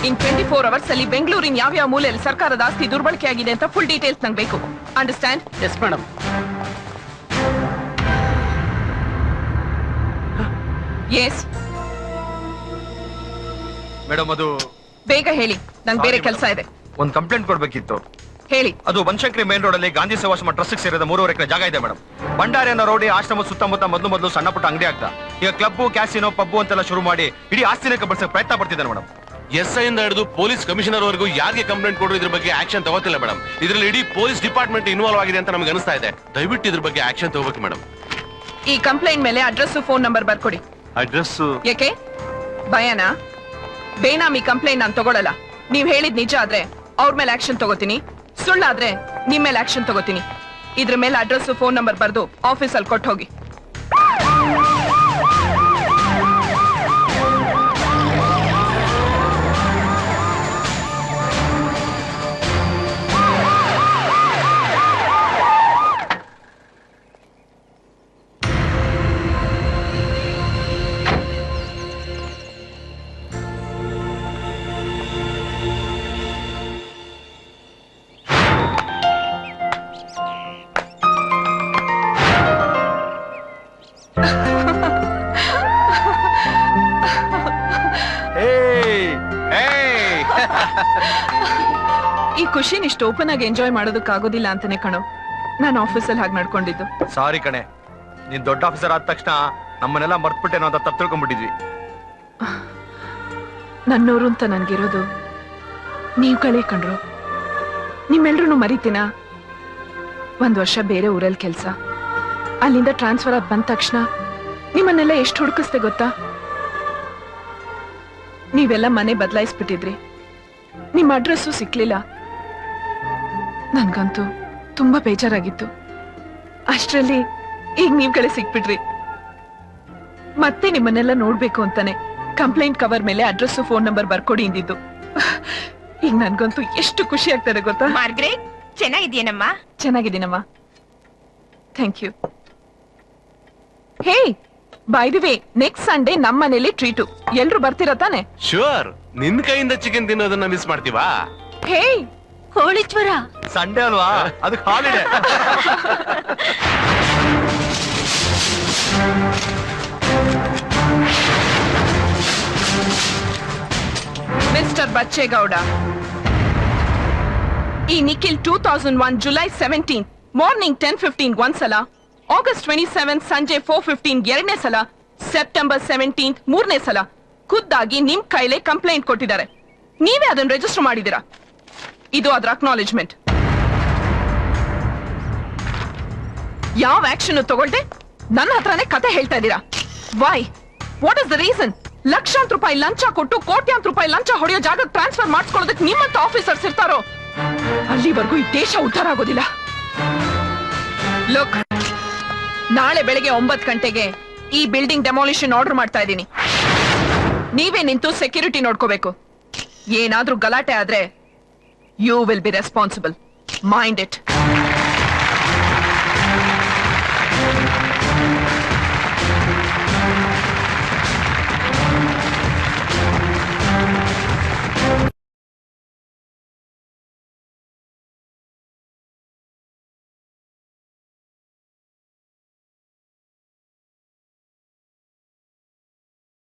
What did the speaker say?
ಇನ್ 24 hours ಅಲ್ಲಿ ಬೆಂಗಳೂರಿನ ಯಾವ್ಯಾವ ಮೂಲೆಯಲ್ಲಿ ಸರ್ಕಾರದ ಆಸ್ತಿ ದುರ್ಬಳಕೆ ಆಗಿದೆ ಅಂತ ಫುಲ್ ಡೀಟೇಲ್ಸ್ ನಂಗೆ ಬೇಕು. Understand? Yes madam. Yes madam, ಅದು ಬೇಗ ಹೇಳಿ, ನಂಗೆ ಬೇರೆ ಕೆಲಸ ಇದೆ. ಒಂದು ಕಂಪ್ಲೇಂಟ್ ಕೊಡ್ಬೇಕಿತ್ತು. ಹೇಳಿ. ಅದು ಬನಶಂಕರಿ ಮೇನ್ ರೋಡ್ ಅಲ್ಲಿ ಗಾಂಧಿ ಸೇವಾಶ್ರಮ ಟ್ರಸ್ಟ್ ಸೇರಿದ 3.5 ಎಕರೆ ಜಾಗ ಇದೆ ಮೇಡಮ್. ಭಂಡಾರಿ ಅನ್ನೋ ರೋಡಿ ಆಶ್ರಮ ಸುತ್ತಮುತ್ತ ಮೊದಲು ಸಣ್ಣ ಪುಟ್ಟ ಅಂಗಡಿ ಆಗ್ತಾ ಈಗ ಕ್ಲಬ್, ಕ್ಯಾಸಿನೋ, ಪಬ್ಬು ಅಂತೆಲ್ಲ ಶುರು ಮಾಡಿ ಇಡೀ ಆಸ್ತಿನ ಕಬಳಿಸಕ್ಕೆ ಪ್ರಯತ್ನ ಪಡ್ತಿದ್ದಾನೆ ಮೇಡಮ್. SI ಇಂದ ಹಿಡಿದು ಪೊಲೀಸ್ ಕಮಿಷನರ್ ವರೆಗೂ ಯಾರಿಗೆ ಕಂಪ್ಲೇಂಟ್ ಕೊಡೋ ಇದ್ರ ಬಗ್ಗೆ ಆಕ್ಷನ್ ತಗೋತಿಲ್ಲ ಮೇಡಮ್. ಇದರಲ್ಲಿ ಇಡೀ ಪೊಲೀಸ್ ಡಿಪಾರ್ಟ್ಮೆಂಟ್ ಇನ್ವಾಲ್ವ್ ಆಗಿದೆ ಅಂತ ನಮ್ಗೆ ಅನಿಸ್ತಾ ಇದೆ. ದಯವಿಟ್ಟು ಇದ್ರ ಬಗ್ಗೆ ಆಕ್ಷನ್ ತಗೋಬೇಕು ಮೇಡಮ್. ಈ ಕಂಪ್ಲೇಂಟ್ ಮೇಲೆ ಅಡ್ರೆಸ್, ಫೋನ್ ನಂಬರ್ ಬರ್ಕೊಡಿ. ಅಡ್ರೆಸ್ ಯಾಕೆ ಭಯನಾ? ಬೇನಾಮಿ ಕಂಪ್ಲೇಂಟ್ ನಾನು ತಗೊಳಲ್ಲ. ನೀವ್ ಹೇಳಿದ್ ನಿಜ ಆದ್ರೆ ಅವ್ರ ಮೇಲೆ ಆಕ್ಷನ್ ತಗೋತೀನಿ, ಸುಳ್ಳಾದ್ರೆ ನಿಮ್ ಮೇಲೆ ಆಕ್ಷನ್ ತಗೋತೀನಿ. ಇದ್ರ ಮೇಲೆ ಅಡ್ರೆಸ್, ಫೋನ್ ನಂಬರ್ ಬರ್ದು ಆಫೀಸಲ್ಲಿ ಕೊಟ್ಟು ಹೋಗಿ. ಈ ಖುಷಿನ ಇಷ್ಟು ಓಪನ್ ಆಗಿ ಎಂಜಾಯ್ ಮಾಡೋದಕ್ಕಾಗೋದಿಲ್ಲ ಅಂತಾನೆ ಕಣೋ ನಾನು ಆಫೀಸಲ್ಲಿ ಹಾಗೆ ನಡ್ಕೊಂಡಿದ್ದು. ಸಾರಿ ಕಣೆ, ನೀನ್ ದೊಡ್ಡ ಆಫೀಸರ್ ಆದ ತಕ್ಷಣ ನಮ್ಮನ್ನೆಲ್ಲ ಮರ್ತ್ಬಿಟ್ಟೇನೋ ಅಂತ ತಪ್ಪು ತಿಳ್ಕೊಂಡ್ಬಿಟ್ಟಿದ್ವಿ. ನನ್ನೂರು ಅಂತ ನನ್ಗಿರೋದು ನೀವ್ ಕಳೆ ಕಂಡ್ರು. ನಿಮ್ಮೆಲ್ರೂ ಮರಿತೀನ? 1 ವರ್ಷ ಬೇರೆ ಊರಲ್ಲಿ ಕೆಲ್ಸ, ಅಲ್ಲಿಂದ ಟ್ರಾನ್ಸ್ಫರ್ ಆದ್ ಬಂದ ತಕ್ಷಣ ನಿಮ್ಮನ್ನೆಲ್ಲ ಎಷ್ಟು ಹುಡುಕಿಸ್ದೆ ಗೊತ್ತಾ? ನೀವೆಲ್ಲ ಮನೆ ಬದಲಾಯಿಸ್ಬಿಟ್ಟಿದ್ರಿ, ನಿಮ್ಮ ಅಡ್ರೆಸ್ಸು ಸಿಕ್ಲಿಲ್ಲ. ನನ್ಗಂತೂ ತುಂಬಾ ಬೇಜಾರಾಗಿತ್ತು. ಅಷ್ಟರಲ್ಲಿ ಈಗ ನೀವ್ಗಳೇ ಸಿಕ್ಬಿಟ್ರಿ. ಮತ್ತೆ ನಿಮ್ಮನ್ನೆಲ್ಲ ನೋಡ್ಬೇಕು ಅಂತಾನೆ ಕಂಪ್ಲೇಂಟ್ ಕವರ್ ಮೇಲೆ ಅಡ್ರೆಸ್, ಫೋನ್ ನಂಬರ್ ಬರ್ಕೊಡಿ ಇಂದಿದ್ದು. ಈಗ ನನ್ಗಂತೂ ಎಷ್ಟು ಖುಷಿ ಆಗ್ತದೆ ಗೊತ್ತಾ? ಮಾರ್ಗ್ರೆಟ್, ಚೆನ್ನಾಗಿದ್ಯೇನಮ್ಮ? ಚೆನ್ನಾಗಿದ್ದೀನಮ್ಮ, thank you. Hey, by the way, next Sunday ನಮ್ಮ ಮನೇಲಿ ಟ್ರೀಟು. ಎಲ್ರು ಬರ್ತೀರಾ ತಾನೆ? ಶೂರ್. ನಿನ್ ಕೈಯಿಂದ ಚಿಕನ್ ತಿನ್ನೋದನ್ನ ಮಿಸ್ ಮಾಡ್ತೀವಾ? ಹೇ, ಹೋಳಿಜ್ವರ ಸಂಡೇ ಅಲ್ವಾ, ಅದಕ್ಕೆ ಹಾಲಿಡೇ. ಮಿಸ್ಟರ್ ಬಚ್ಚೇಗೌಡ, ಈ ನಿಖಿಲ್ 2001 ಜುಲೈ 17 ಮಾರ್ನಿಂಗ್ 10:15 ಒಂದ್ಸಲ, ಆಗಸ್ಟ್ 27 ಸಂಜೆ 4:15 ಎರಡನೇ ಸಲ, ಸೆಪ್ಟೆಂಬರ್ 17 ಮೂರನೇ ಸಲ ಖುದ್ದಾಗಿ ನಿಮ್ ಕೈಲೇ ಕಂಪ್ಲೇಂಟ್ ಕೊಟ್ಟಿದ್ದಾರೆ. ನೀವೇ ಅದನ್ನ ರಿಜಿಸ್ಟರ್ ಮಾಡಿದ್ದೀರಾ. ಇದು ಅದರ ಅಕ್ನಾಲೆಜ್ಮೆಂಟ್. ಯಾವ ಆಕ್ಷನ್ ತಗೊಳ್ದೆ ನನ್ನ ಹತ್ರನೇ ಕತೆ ಹೇಳ್ತಾ ಇದ್ದೀರಾ. Why? What is the reason? ಲಕ್ಷಾಂತರ ರೂಪಾಯಿ ಲಂಚ ಕೊಟ್ಟು ಕೋಟ್ಯಾಂತರ ರೂಪಾಯಿ ಲಂಚ ಹೊಡೆಯೋ ಜಾಗಕ್ಕೆ ಟ್ರಾನ್ಸ್ಫರ್ ಮಾಡಿಸ್ಕೊಳ್ಳೋದಕ್ಕೆ ನಿಮ್ಮಂತ ಆಫೀಸರ್ಸ್ ಇರ್ತಾರೋ? ಅಲ್ಲಿವರೆಗೂ ಈ ದೇಶ ಉದ್ಧಾರ ಆಗೋದಿಲ್ಲ. ಲುಕ್, ನಾಳೆ ಬೆಳಗ್ಗೆ 9 ಗಂಟೆಗೆ ಈ ಬಿಲ್ಡಿಂಗ್ ಡೆಮಾಲಿಷನ್ ಆರ್ಡರ್ ಮಾಡ್ತಾ ಇದ್ದೀನಿ. ನೀವೇ ನಿಂತು ಸೆಕ್ಯೂರಿಟಿ ನೋಡ್ಕೋಬೇಕು. ಏನಾದ್ರೂ ಗಲಾಟೆ ಆದ್ರೆ you will be responsible. Mind it.